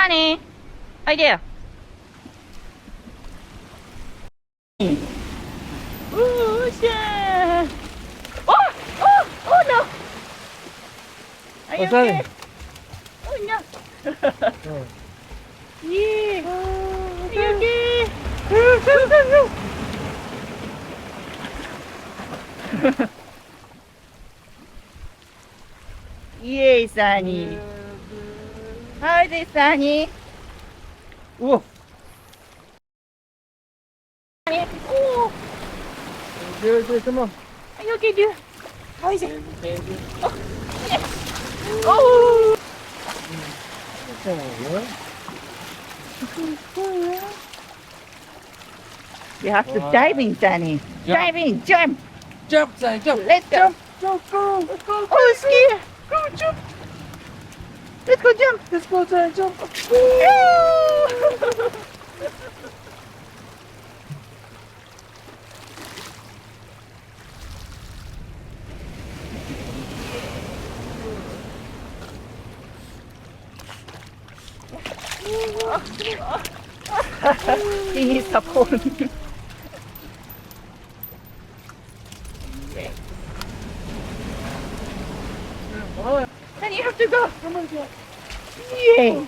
Honey, idea. Oh, yeah. Oh no. Are you What's that? okay? Oh no. Yeah. Are you okay? Yay, Sunny. How is it, Sunny? 우와. Sunny? Oh, 네, come on. are you okay, dear? How is it? Oh, yes. Oh. You have to dive in, Sunny. Jump. Dive in, jump. Jump, Sunny, jump. Let's go. Jump, go. Let's go. Oh, scared. Go, jump. Let's go, jump. Let's go, Sunny, jump. He needs support. Then you have to go. Come on, go. Yay.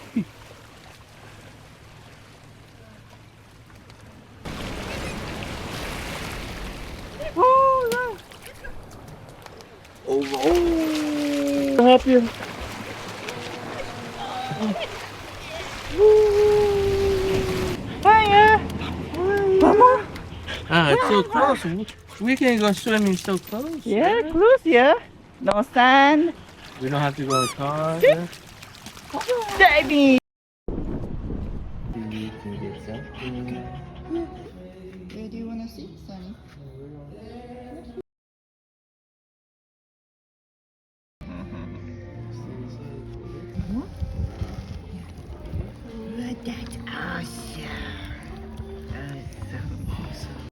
I'm happy. Hiya. One more? It's so close. We can go swimming so close. Yeah, close, yeah. No sand. We don't have to go to car. Yeah. Diving. You can get something. Where do you want to sit, Sunny? That's awesome. That's so awesome.